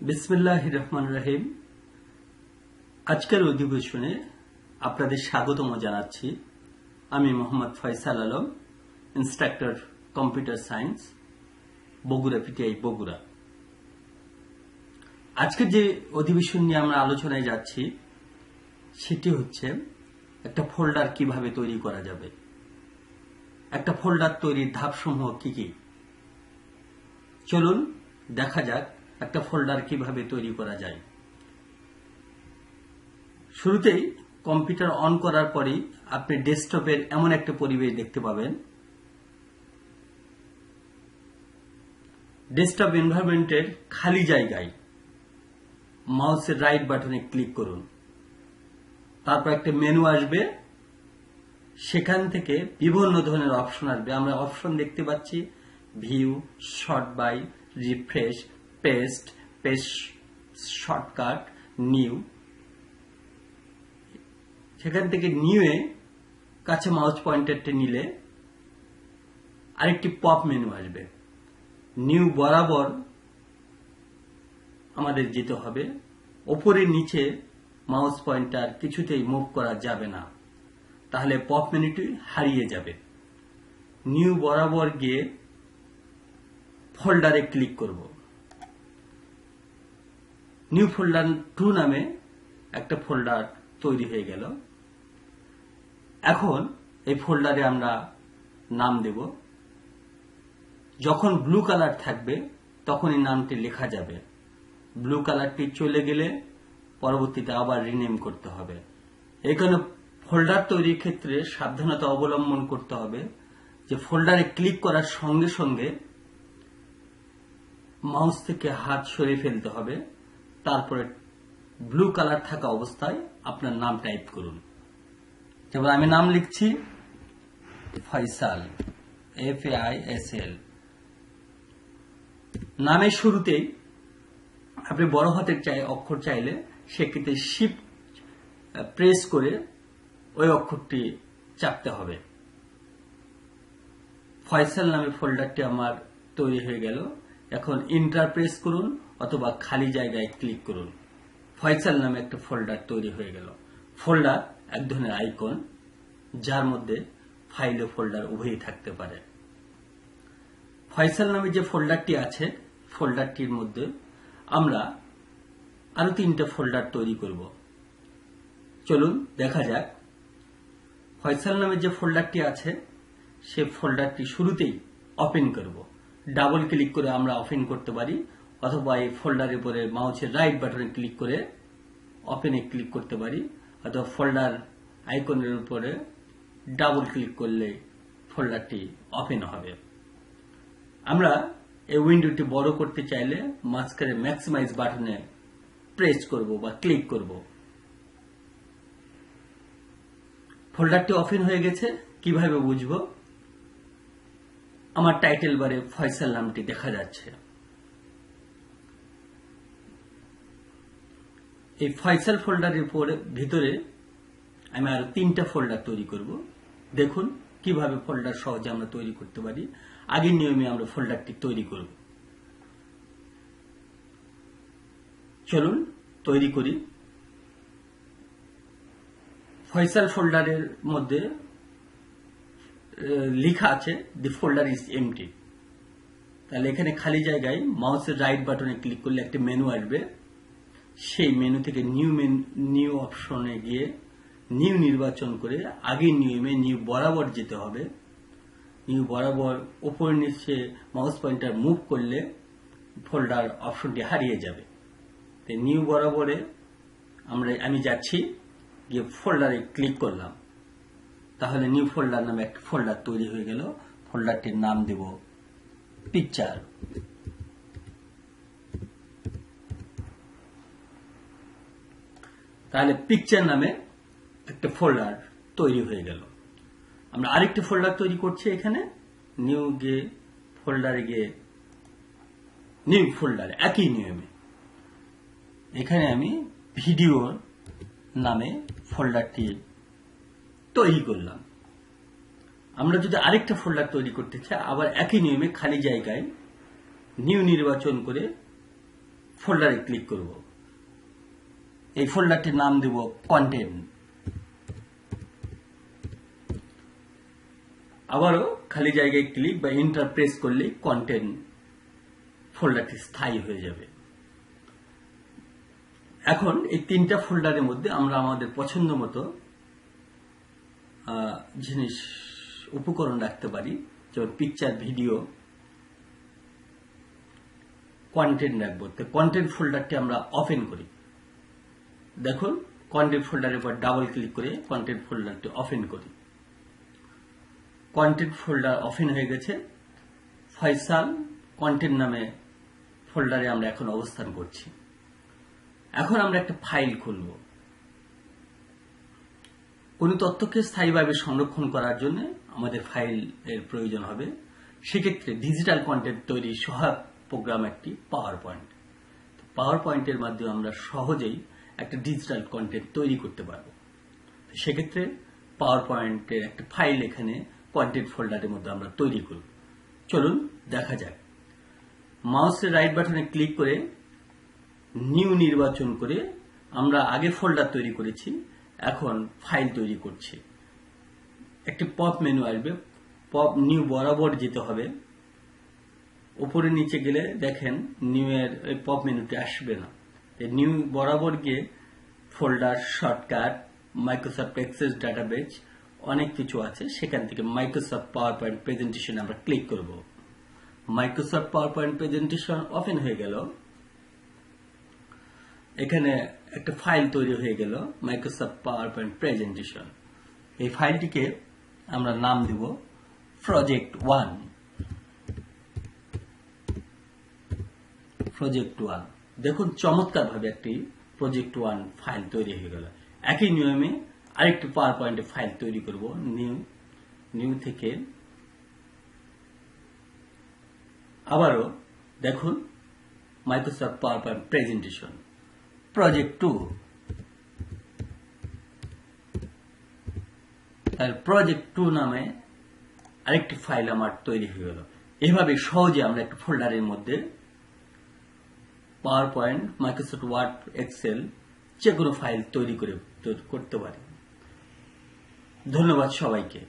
বিসমিল্লাহির রহমানির রহিম। আজকের অধিবেশনে আপনাদের স্বাগতম জানাচ্ছি। আমি Mohammad Faisal Alam, instructor computer science, Bogura PTI Bogura. আজকের যে অধিবেশন নিয়ে আমরা আলোচনায় যাচ্ছি সেটি হচ্ছে একটা ফোল্ডার কিভাবে তৈরি করা যাবে, একটা ফোল্ডার তৈরির ধাপসমূহ কি কি। চলুন দেখা যাক একটা ফোল্ডার কিভাবে তৈরি করা যায়। শুরুতেই কম্পিউটার অন করার পরেই আপনি ডেস্কটপের এমন একটা পরিবেশ দেখতে পাবেন। ডেস্কটপ এনভায়রনমেন্টের খালি জায়গায় মাউসের রাইট বাটনে ক্লিক করুন। তারপর একটা মেনু আসবে, সেখান থেকে বিভিন্ন ধরনের অপশন আসবে। আমরা অপশন দেখতে পাচ্ছি view, sort by, refresh, paste, paste shortcut, new. সেখান থেকে নিউয়ে কাছে মাউস পয়েন্টারটি নিলে আরেকটি পপ মেনু আসবে। নিউ বরাবর আমাদের যেতে হবে, ওপরে নিচে মাউস পয়েন্টার কিছুতেই মুভ করা যাবে না, তাহলে পপ মেনুটি হারিয়ে যাবে। নিউ বরাবর গিয়ে ফোল্ডারে ক্লিক করব। নিউ ফোল্ডার 2 নামে একটা ফোল্ডার তৈরি হয়ে গেল। এখন এই ফোল্ডারে আমরা নাম দেব। যখন ব্লু কালার থাকবে তখন এই নামটি লেখা যাবে। ব্লু কালারটি চলে গেলে পরবর্তীতে আবার রিনেম করতে হবে। এখানে ফোল্ডার তৈরির ক্ষেত্রে সাবধানতা অবলম্বন করতে হবে যে ফোল্ডারে ক্লিক করার সঙ্গে সঙ্গে মাউস থেকে হাত সরিয়ে ফেলতে হবে। তারপরে ব্লু কালার থাকা অবস্থায় আপনার নাম টাইপ করুন। যেমন আমি নাম লিখছি ফয়সাল, FAISL। নামের শুরুতেই আপনি বড় হাতের অক্ষর চাইলে সেক্ষেত্রে শিফট প্রেস করে ওই অক্ষরটি চাপতে হবে। ফয়সাল নামে ফোল্ডারটি আমার তৈরি হয়ে গেল। এখন এন্টার প্রেস করুন অথবা খালি জায়গায় ক্লিক করুন। ফয়সাল নামে একটা ফোল্ডার তৈরি হয়ে গেল। ফোল্ডার এক ধরনের আইকন, যার মধ্যে ফাইল ও ফোল্ডার উভয়ই থাকতে পারে। ফয়সাল নামে যে ফোল্ডারটি আছে, ফোল্ডারটির মধ্যে আমরা আরো 3টা ফোল্ডার তৈরি করব। চলুন দেখা যাক। ফয়সাল নামে যে ফোল্ডারটি আছে সে ফোল্ডারটি শুরুতেই ওপেন করব। ডাবল ক্লিক করে আমরা ওপেন করতে পারি, অথবা এই ফোল্ডারের উপরে মাউসের রাইট বাটনে ক্লিক করে ওপেনে ক্লিক করতে পারি, অথবা ফোল্ডার আইকনের উপরে ডাবল ক্লিক করলে ফোল্ডারটি ওপেন হবে। আমরা এই উইন্ডোটি বড় করতে চাইলে মাঝখানে ম্যাক্সিমাইজ বাটনে প্রেস করব বা ক্লিক করব। ফোল্ডারটি ওপেন হয়ে গেছে। কিভাবে বুঝবো? আমার টাইটেল বারে ফয়সাল নামটি দেখা যাচ্ছে। এই ফয়সাল ফোল্ডারের ভিতরে আমি আরো 3টা ফোল্ডার তৈরি করব। দেখুন কিভাবে ফোল্ডার সহজে আমরা তৈরি করতে পারি। আগের নিয়মে আমরা ফোল্ডারটি তৈরি করব। চলুন তৈরি করি। ফয়সাল ফোল্ডারের মধ্যে লেখা আছে দি ফোল্ডার ইজ এমটি। তাহলে এখানে খালি জায়গায় মাউসের রাইট বাটনে ক্লিক করলে একটা মেনু আসবে। সেই মেনু থেকে নিউ অপশনে গিয়ে নিউ নির্বাচন করে আগের নিয়মে নিউ বরাবর যেতে হবে। নিউ বরাবর উপর নিচে মাউস পয়েন্টার মুভ করলে ফোল্ডার অপশনটি হারিয়ে যাবে। নিউ বরাবরে আমি যাচ্ছি, গিয়ে ফোল্ডারে ক্লিক করলাম। তাহলে নিউ ফোল্ডার নামে একটা ফোল্ডার তৈরি হয়ে গেল। ফোল্ডারটির নাম দেব পিকচার। তাহলে পিকচার নামে একটা ফোল্ডার তৈরি হয়ে গেল। আমরা আরেকটা ফোল্ডার তৈরি করছি। এখানে নিউ গিয়ে ফোল্ডারে গিয়ে নিউ ফোল্ডার একই নিয়মে এখানে আমি ভিডিও নামে ফোল্ডারটি তৈরি করলাম। আমরা যদি আরেকটা ফোল্ডার তৈরি করতে চাই, আবার একই নিয়মে খালি জায়গায় নিউ নির্বাচন করে ফোল্ডারে ক্লিক করব। এই ফোল্ডারটির নাম দেব কন্টেন্ট। আবারও খালি জায়গায় ক্লিক বা এন্টার প্রেস করলে কন্টেন্ট ফোল্ডারটি স্থায়ী হয়ে যাবে। এখন এই 3টা ফোল্ডারের মধ্যে আমরা আমাদের পছন্দ মতো জিনিস উপকরণ রাখতে পারি, যেমন পিকচার, ভিডিও, কন্টেন্ট রাখবো। তো কন্টেন্ট ফোল্ডারটি আমরা ওপেন করি। দেখুন, কন্টেন্ট ফোল্ডারের উপর ডাবল ক্লিক করে কন্টেন্ট ফোল্ডারটি ওপেন করি। কন্টেন্ট ফোল্ডার ওপেন হয়ে গেছে। ফয়সাল কন্টেন্ট নামে ফোল্ডারে আমরা এখন অবস্থান করছি। এখন আমরা একটা ফাইল খুলব। কোনো তথ্যকে স্থায়ীভাবে সংরক্ষণ করার জন্য আমাদের ফাইলের প্রয়োজন হবে। সেক্ষেত্রে ডিজিটাল কন্টেন্ট তৈরির সহায়ক প্রোগ্রাম একটি পাওয়ার পয়েন্ট। পাওয়ার পয়েন্টের মাধ্যমে আমরা সহজেই একটা ডিজিটাল কন্টেন্ট তৈরি করতে পারবো। সেক্ষেত্রে পাওয়ার পয়েন্টের একটা ফাইল এখানে কন্টেন্ট ফোল্ডারের মধ্যে আমরা তৈরি করব। চলুন দেখা যাক। মাউসের রাইট বাটনে ক্লিক করে নিউ নির্বাচন করে আমরা আগে ফোল্ডার তৈরি করেছি, এখন ফাইল তৈরি করছি। একটি পপ মেনু আসবে, পপ নিউ বরাবর যেতে হবে। উপরে নিচে গেলে দেখেন নিউ এর পপ মেনুটি আসবে না। নিউ বরাবর গিয়ে folder, shortcut, Microsoft Access database অনেক কিছু আছে, সেখান থেকে মাইক্রোসফট পাওয়ার পয়েন্ট প্রেজেন্টেশন আমরা ক্লিক করব। Microsoft PowerPoint presentation open হয়ে গেল। এখানে একটা ফাইল তৈরি হয়ে গেল, মাইক্রোসফট পাওয়ার পয়েন্ট প্রেজেন্টেশন। এই ফাইলটিকে আমরা নাম দেব প্রজেক্ট 1। প্রজেক্ট 1 দেখুন, চমৎকারভাবে একটি প্রজেক্ট 1 ফাইল তৈরি হয়ে গেল। একই নিয়মে আরেকটি পাওয়ার পয়েন্টে ফাইল তৈরি করব। নিউ থেকে আবারও দেখুন, Microsoft PowerPoint presentation project 2। তাহলে প্রজেক্ট 2 নামে আরেকটি ফাইল আমার তৈরি হয়ে গেল। এইভাবে সহজে আমরা একটা ফোল্ডারের মধ্যে PowerPoint, Microsoft Word, Excel যে কোনো ফাইল তৈরি করতে পারি। ধন্যবাদ সবাইকে।